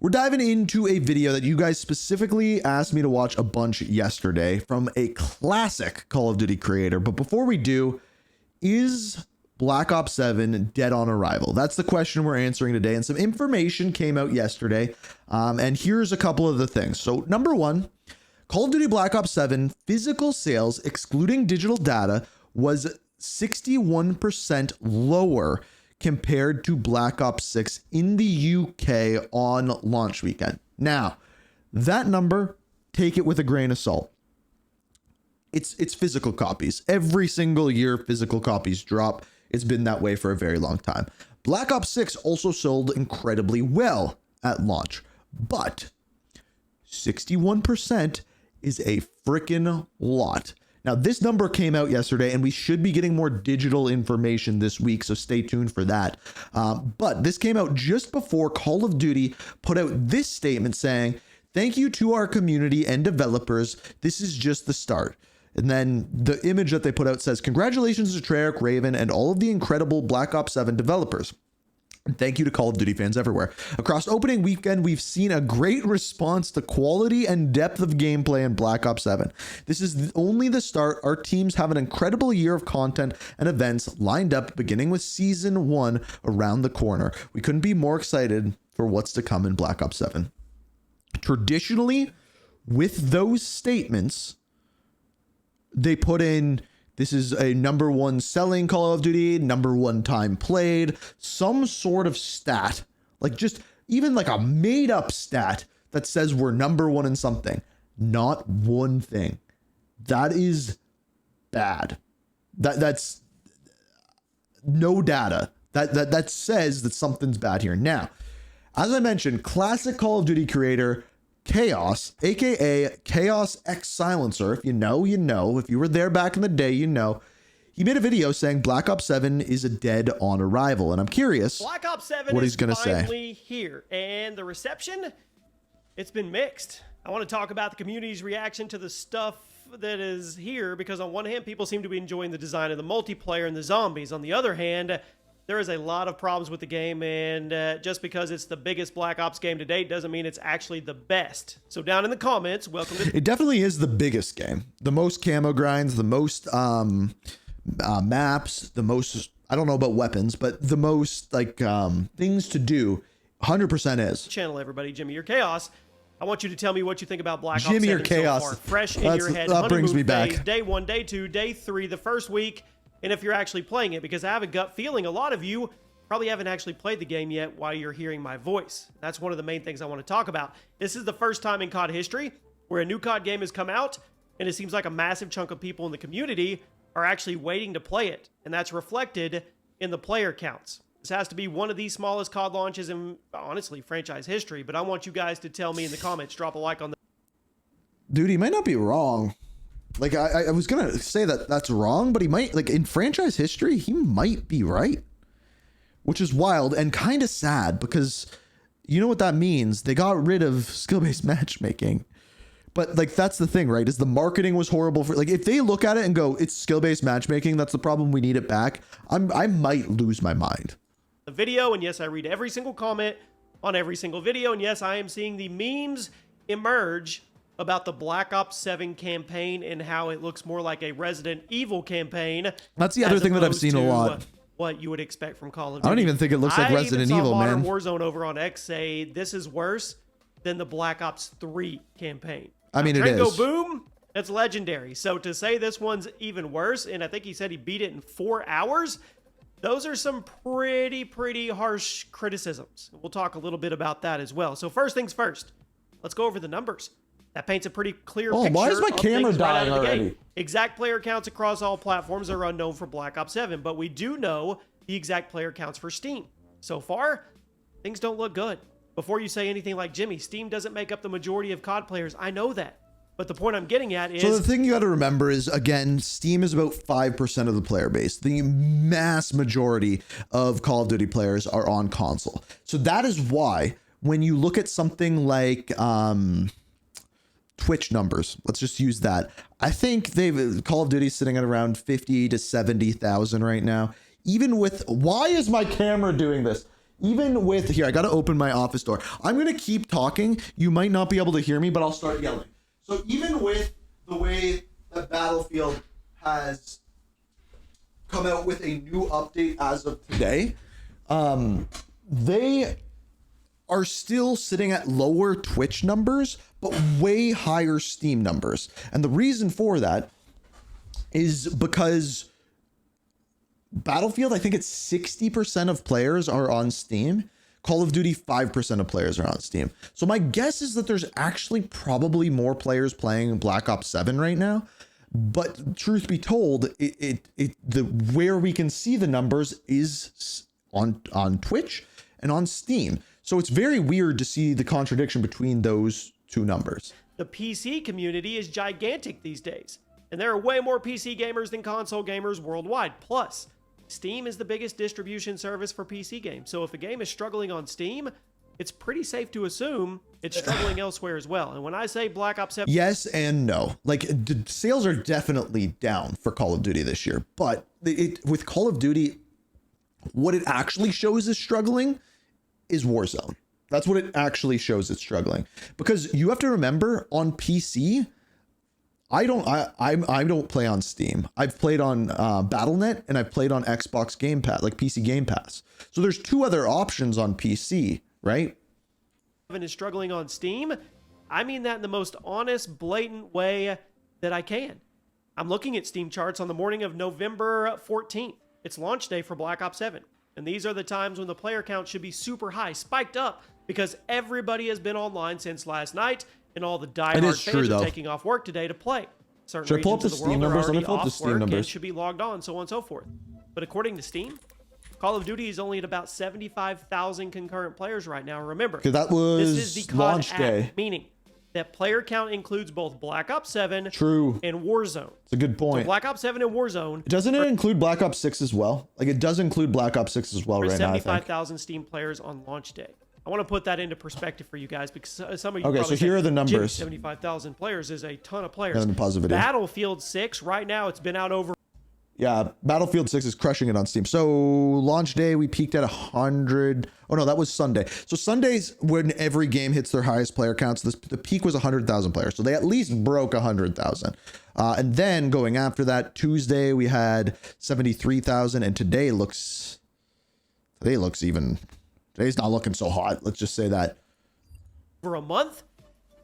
We're diving into a video that you guys specifically asked me to watch a bunch yesterday from a classic Call of Duty creator. But before we do, is Black Ops 7 dead on arrival? That's the question we're answering today. And some information came out yesterday. And here's a couple of the things. So number one, Call of Duty Black Ops 7 physical sales, excluding digital data, was 61% lower compared to Black Ops 6 in the UK on launch weekend. Now, that number, take it with a grain of salt. It's physical copies. Every single year, physical copies drop. It's been that way for a very long time. Black Ops 6 also sold incredibly well at launch, but 61% is a freaking lot. Now, this number came out yesterday, and we should be getting more digital information this week, so stay tuned for that. But this came out just before Call of Duty put out this statement saying, "Thank you to our community and developers. This is just the start." And then the image that they put out says, "Congratulations to Treyarch, Raven, and all of the incredible Black Ops 7 developers. And thank you to Call of Duty fans everywhere. Across opening weekend, we've seen a great response to quality and depth of gameplay in Black Ops 7. This is only the start. Our teams have an incredible year of content and events lined up, beginning with Season 1 around the corner. We couldn't be more excited for what's to come in Black Ops 7. Traditionally, with those statements, they put in, this is a #1 selling Call of Duty, #1 time played, some sort of stat, like just even like a made up stat that says we're #1 in something. Not one thing. That is bad. That's no data. That says that something's bad here. Now, as I mentioned, classic Call of Duty creator Chaos, aka Chaos X Silencer. If you know, you know. If you were there back in the day, you know. He made a video saying Black Ops 7 is a dead on arrival, and I'm curious Black Ops 7 what he's going to say. Finally here, and the reception, it's been mixed. I want to talk about the community's reaction to the stuff that is here, because on one hand, people seem to be enjoying the design of the multiplayer and the zombies. On the other hand, there is a lot of problems with the game, and just because it's the biggest Black Ops game to date doesn't mean it's actually the best. So down in the comments, welcome to... It definitely is the biggest game. The most camo grinds, the most maps, the most, I don't know about weapons, but the most like things to do, 100% is. Channel, everybody. Jimmy or Chaos. I want you to tell me what you think about Black Ops 7 Jimmy or Chaos. so far. Fresh in your head. That brings me phase, back. Day 1, Day 2, Day 3, the first week. And if you're actually playing it, because I have a gut feeling a lot of you probably haven't actually played the game yet while you're hearing my voice. That's one of the main things I want to talk about. This is the first time in COD history where a new COD game has come out, and it seems like a massive chunk of people in the community are actually waiting to play it. And that's reflected in the player counts. This has to be one of the smallest COD launches in, honestly, franchise history. But I want you guys to tell me in the comments, drop a like on the... Dude, he might not be wrong. Like, I was going to say that that's wrong, but he might, like, in franchise history, he might be right. Which is wild and kind of sad, because you know what that means? They got rid of skill-based matchmaking. But, like, that's the thing, right? Is the marketing was horrible for, like, if they look at it and go, it's skill-based matchmaking, that's the problem, we need it back, I might lose my mind. The video, and yes, I read every single comment on every single video, and yes, I am seeing the memes emerge about the Black Ops 7 campaign and how it looks more like a Resident Evil campaign. That's the other thing that I've seen a lot. What you would expect from Call of Duty. I don't even think it looks like Resident Evil, man. I even saw Modern Warzone over on X say this is worse than the Black Ops 3 campaign. I mean, it is. Go boom, that's legendary. So to say this one's even worse, and I think he said he beat it in 4 hours, those are some pretty harsh criticisms. We'll talk a little bit about that as well. So first things first, let's go over the numbers. That paints a pretty clear picture. Why is my camera dying right already? Game. Exact player counts across all platforms are unknown for Black Ops 7, but we do know the exact player counts for Steam. So far, things don't look good. Before you say anything like, Jimmy, Steam doesn't make up the majority of COD players. I know that. But the point I'm getting at is... So the thing you got to remember is, again, Steam is about 5% of the player base. The mass majority of Call of Duty players are on console. So that is why when you look at something like... Twitch numbers, let's just use that. I think Call of Duty sitting at around 50 to 70,000 right now. Even with, why is my camera doing this? even with here, I got to open my office door. I'm going to keep talking. You might not be able to hear me, but I'll start yelling. So even with the way that Battlefield has come out with a new update as of today, they are still sitting at lower Twitch numbers, but way higher Steam numbers. And the reason for that is because Battlefield, I think it's 60% of players are on Steam. Call of Duty, 5% of players are on Steam. So my guess is that there's actually probably more players playing Black Ops 7 right now. But truth be told, where we can see the numbers is on Twitch and on Steam. So it's very weird to see the contradiction between those two numbers. The PC community is gigantic these days, and there are way more PC gamers than console gamers worldwide. Plus, Steam is the biggest distribution service for PC games. So if a game is struggling on Steam, it's pretty safe to assume it's struggling elsewhere as well. And when I say Black Ops 7... Yes and no. Like, sales are definitely down for Call of Duty this year. But with Call of Duty, what it actually shows is struggling is Warzone. That's what it actually shows it's struggling. Because you have to remember, on PC... I don't play on Steam. I've played on Battle.net, and I've played on Xbox Game Pass, like PC Game Pass. So there's two other options on PC, right? Is struggling on Steam. I mean that in the most honest, blatant way that I can. I'm looking at Steam charts on the morning of November 14th. It's launch day for Black Ops 7. And these are the times when the player count should be super high, spiked up, because everybody has been online since last night. And all the diehard fans are taking off work today to play. Certain regions of the world are already off work and should be logged on, so on and so forth. But according to Steam, Call of Duty is only at about 75,000 concurrent players right now. Remember, that was this is the launch COD day, app, meaning that player count includes both Black Ops 7 and Warzone. It's a good point. So Black Ops 7 and Warzone. Doesn't it include Black Ops 6 as well? Like, it does include Black Ops 6 as well right now, I think. 75,000 Steam players on launch day. I want to put that into perspective for you guys, because some of you okay, so here are the numbers. 75,000 players is a ton of players. Positive video. Battlefield 6, right now, it's been out over... Yeah, Battlefield 6 is crushing it on Steam. So launch day, we peaked at 100. Oh, no, that was Sunday. So Sundays, when every game hits their highest player counts, the peak was 100,000 players. So they at least broke 100,000. And then going after that, Tuesday, we had 73,000. And today looks even... Today's not looking so hot. Let's just say that. For a month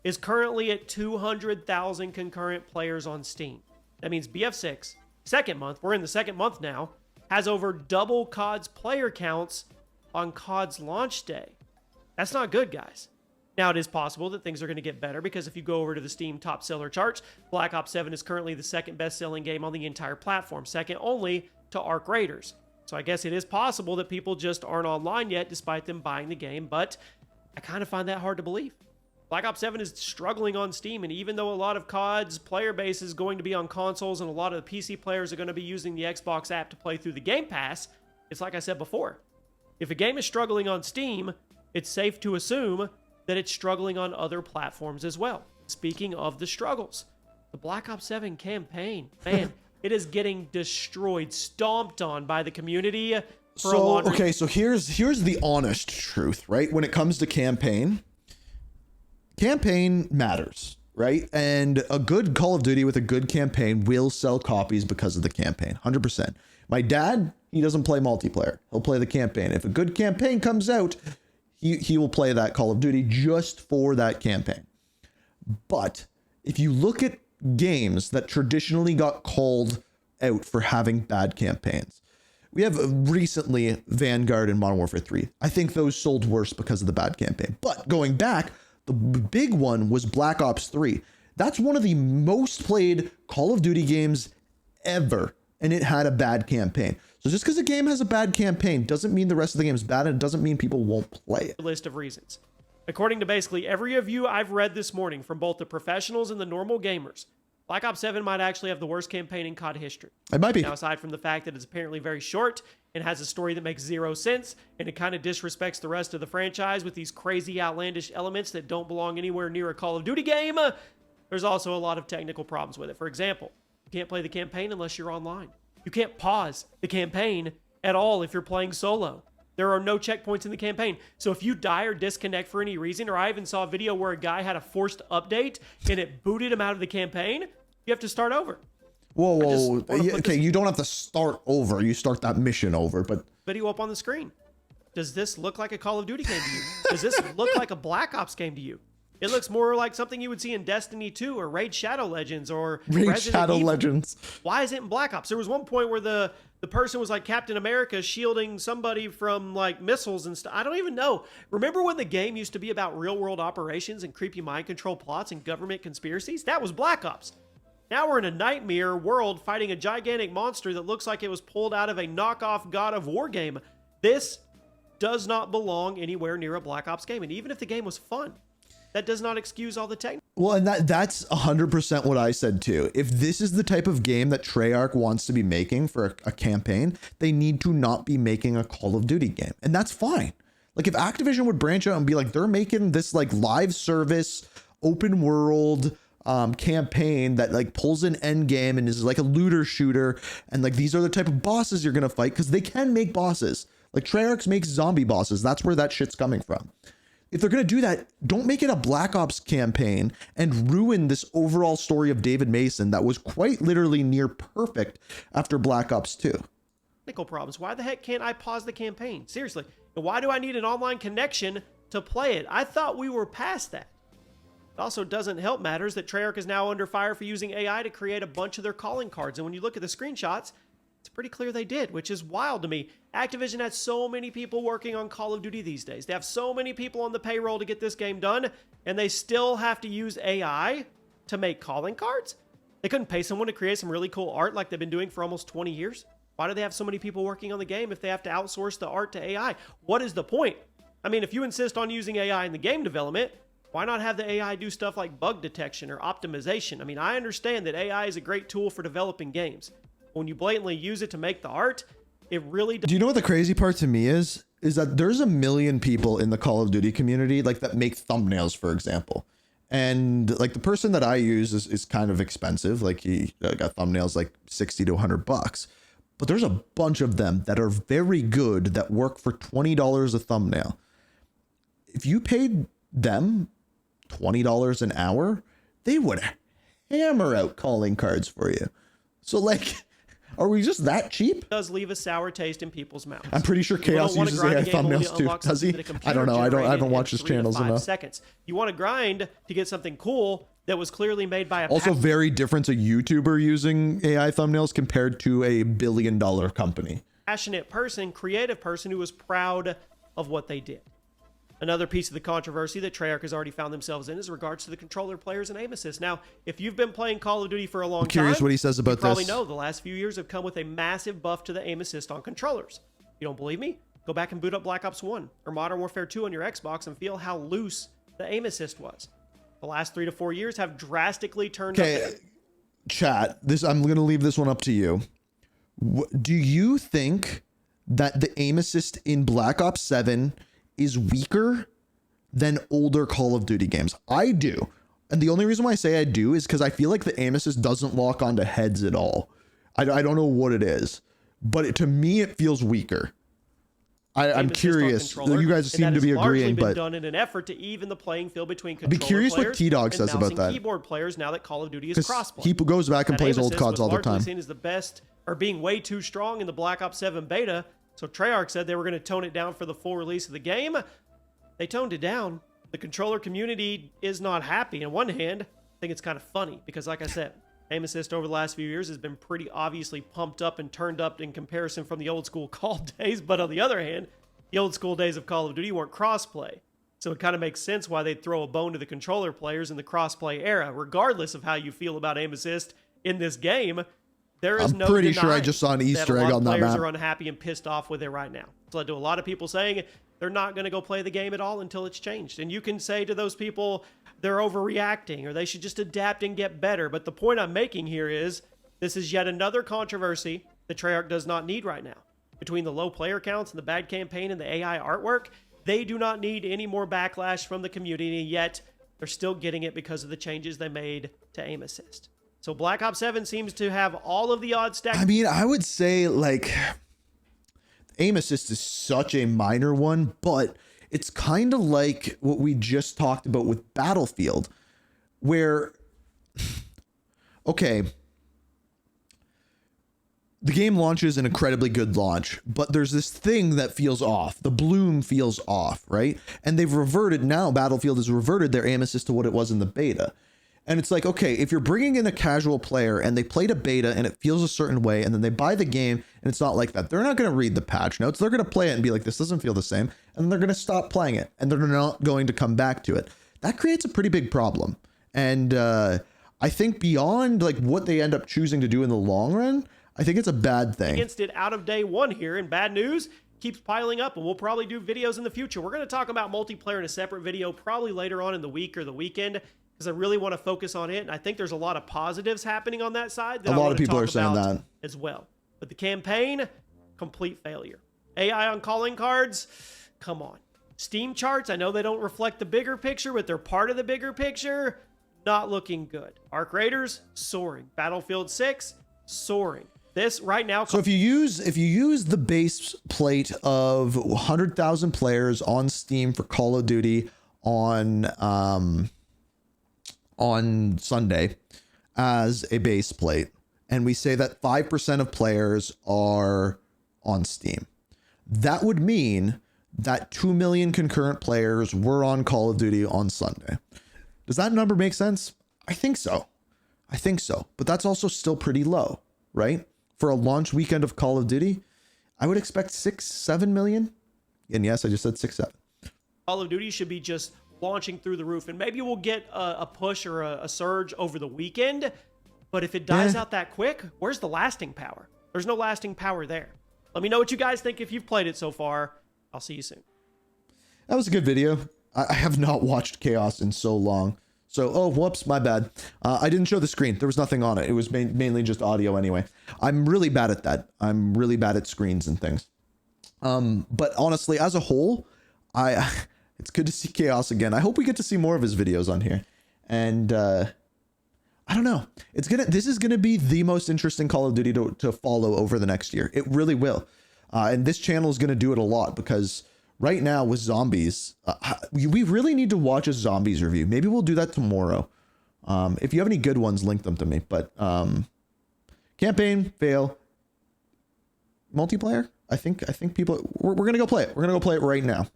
is currently at 200,000 concurrent players on Steam. That means BF6, second month, we're in the second month now, has over double COD's player counts on COD's launch day. That's not good, guys. Now, it is possible that things are going to get better, because if you go over to the Steam top seller charts, Black Ops 7 is currently the second best-selling game on the entire platform, second only to Arc Raiders. So I guess it is possible that people just aren't online yet, despite them buying the game, but I kind of find that hard to believe. Black Ops 7 is struggling on Steam, and even though a lot of COD's player base is going to be on consoles and a lot of the PC players are going to be using the Xbox app to play through the Game Pass, it's like I said before. If a game is struggling on Steam, it's safe to assume that it's struggling on other platforms as well. Speaking of the struggles, the Black Ops 7 campaign, man... It is getting destroyed, stomped on by the community. So here's the honest truth, right? When it comes to campaign matters, right? And a good Call of Duty with a good campaign will sell copies because of the campaign, 100%. My dad, he doesn't play multiplayer. He'll play the campaign. If a good campaign comes out, he will play that Call of Duty just for that campaign. But if you look at games that traditionally got called out for having bad campaigns, we have recently Vanguard and Modern Warfare 3. I think those sold worse because of the bad campaign. But going back, the big one was Black Ops 3. That's one of the most played Call of Duty games ever, and it had a bad campaign. So just because a game has a bad campaign doesn't mean the rest of the game is bad, and it doesn't mean people won't play it. List of reasons. According to basically every review I've read this morning from both the professionals and the normal gamers, Black Ops 7 might actually have the worst campaign in COD history. It might be. Now, aside from the fact that it's apparently very short and has a story that makes zero sense, and it kind of disrespects the rest of the franchise with these crazy, outlandish elements that don't belong anywhere near a Call of Duty game, there's also a lot of technical problems with it. For example, you can't play the campaign unless you're online. You can't pause the campaign at all if you're playing solo. There are no checkpoints in the campaign. So if you die or disconnect for any reason, or I even saw a video where a guy had a forced update and it booted him out of the campaign, you have to start over. Whoa. Okay, you don't have to start over. You start that mission over, but... Video up on the screen. Does this look like a Call of Duty game to you? Does this look like a Black Ops game to you? It looks more like something you would see in Destiny 2 or Raid Shadow Legends or Raid Shadow Legends. Why is it in Black Ops? There was one point where the person was like Captain America shielding somebody from like missiles and stuff. I don't even know. Remember when the game used to be about real world operations and creepy mind control plots and government conspiracies? That was Black Ops. Now we're in a nightmare world fighting a gigantic monster that looks like it was pulled out of a knockoff God of War game. This does not belong anywhere near a Black Ops game. And even if the game was fun, that does not excuse all the technical. Well, and that's 100% what I said too. If this is the type of game that Treyarch wants to be making for a campaign, they need to not be making a Call of Duty game. And that's fine. Like if Activision would branch out and be like, they're making this like live service, open world campaign that like pulls in Endgame and is like a looter shooter. And like, these are the type of bosses you're going to fight because they can make bosses. Like Treyarch makes zombie bosses. That's where that shit's coming from. If they're going to do that, don't make it a Black Ops campaign and ruin this overall story of David Mason that was quite literally near perfect after Black Ops 2. Technical problems. Why the heck can't I pause the campaign? Seriously. And why do I need an online connection to play it? I thought we were past that. It also doesn't help matters that Treyarch is now under fire for using AI to create a bunch of their calling cards. And when you look at the screenshots, it's pretty clear they did, which is wild to me. Activision has so many people working on Call of Duty these days. They have so many people on the payroll to get this game done, and they still have to use AI to make calling cards? They couldn't pay someone to create some really cool art like they've been doing for almost 20 years? Why do they have so many people working on the game if they have to outsource the art to AI? What is the point? I mean, if you insist on using AI in the game development, why not have the AI do stuff like bug detection or optimization? I mean, I understand that AI is a great tool for developing games. When you blatantly use it to make the art, it really does. Do you know what the crazy part to me is that there's a million people in the Call of Duty community like that make thumbnails, for example. And like the person that I use is kind of expensive. Like he got thumbnails like 60 to $100. But there's a bunch of them that are very good that work for $20 a thumbnail. If you paid them $20 an hour, they would hammer out calling cards for you. So like, are we just that cheap? It does leave a sour taste in people's mouths. I'm pretty sure Chaos uses AI thumbnails too. Does he? I don't know. I haven't watched his channels enough. Seconds. You want to grind to get something cool that was clearly made by a also very different a YouTuber using AI thumbnails compared to a billion-dollar company. Passionate person, creative person who was proud of what they did. Another piece of the controversy that Treyarch has already found themselves in is regards to the controller players and aim assist. Now, if you've been playing Call of Duty for a long time, I'm curious what he says about you probably this. know the last few years have come with a massive buff to the aim assist on controllers. You don't believe me? Go back and boot up Black Ops 1 or Modern Warfare 2 on your Xbox and feel how loose the aim assist was. The last 3 to 4 years have drastically turned up. Chat, I'm going to leave this one up to you. Do you think that the aim assist in Black Ops 7 is weaker than older Call of Duty games? I do. And the only reason why I say I do is because I feel like the aim assist doesn't lock onto heads at all. I don't know what it is, but to me, it feels weaker. I'm curious. You guys seem to be agreeing, but done in an effort to even the playing field between controller I'd be curious what T-Dog says about that. Keyboard players now that Call of Duty is crossplay. He goes back and plays old CODs all the time. Seen as the best, or being way too strong in the Black Ops 7 beta. So Treyarch said they were going to tone it down for the full release of the game. They toned it down. The controller community is not happy. On one hand, I think it's kind of funny because, like I said, aim assist over the last few years has been pretty obviously pumped up and turned up in comparison from the old school Call days. But on the other hand, the old school days of Call of Duty weren't crossplay. So it kind of makes sense why they'd throw a bone to the controller players in the crossplay era. Regardless of how you feel about aim assist in this game, there is I'm pretty sure I just saw an Easter egg on that map. Players are unhappy and pissed off with it right now. It's led to a lot of people saying they're not going to go play the game at all until it's changed. And you can say to those people, they're overreacting or they should just adapt and get better. But the point I'm making here is this is yet another controversy that Treyarch does not need right now. Between the low player counts and the bad campaign and the AI artwork, they do not need any more backlash from the community, yet they're still getting it because of the changes they made to aim assist. So Black Ops 7 seems to have all of the odds stacked. I mean, I would say like aim assist is such a minor one, but it's kind of like what we just talked about with Battlefield, where, okay, the game launches an incredibly good launch, but there's this thing that feels off. The bloom feels off, right? And they've reverted now. Battlefield has reverted their aim assist to what it was in the beta. And it's like, okay, if you're bringing in a casual player and they played a beta and it feels a certain way, and then they buy the game and it's not like that, they're not going to read the patch notes. They're going to play it and be like, this doesn't feel the same. And they're going to stop playing it and they're not going to come back to it. That creates a pretty big problem. And I think beyond like what they end up choosing to do in the long run, I think it's a bad thing. Against it out of day one here, and bad news keeps piling up, and we'll probably do videos in the future. We're going to talk about multiplayer in a separate video probably later on in the week or the weekend, because I really want to focus on it, and I think there's a lot of positives happening on that side that a lot of people are saying that as well. But the campaign, complete failure. AI on calling cards, come on. Steam charts, I know they don't reflect the bigger picture, but they're part of the bigger picture. Not looking good. Arc Raiders, soaring. Battlefield 6, soaring. This right now. So if you use the base plate of 100,000 players on Steam for Call of Duty on Sunday as a base plate, and we say that 5% of players are on Steam, that would mean that 2 million concurrent players were on Call of Duty on Sunday. Does that number make sense? I think so. But that's also still pretty low, right? For a launch weekend of Call of Duty, I would expect 6-7 million. And yes, I just said 6-7. Call of Duty should be just launching through the roof, and maybe we'll get a push or a surge over the weekend. But if it dies out that quick, where's the lasting power? There's no lasting power there. Let me know what you guys think if you've played it so far. I'll see you soon. That was a good video. I have not watched Chaos in so long. So, oh, whoops, my bad. I didn't show the screen. There was nothing on it. It was mainly just audio anyway. I'm really bad at that. I'm really bad at screens and things. But honestly, as a whole, it's good to see Chaos again. I hope we get to see more of his videos on here. And I don't know. This is gonna be the most interesting Call of Duty to follow over the next year. It really will. And this channel is gonna do it a lot because right now with zombies, we really need to watch a zombies review. Maybe we'll do that tomorrow. If you have any good ones, link them to me. But campaign fail. Multiplayer. I think people. We're gonna go play it. We're gonna go play it right now.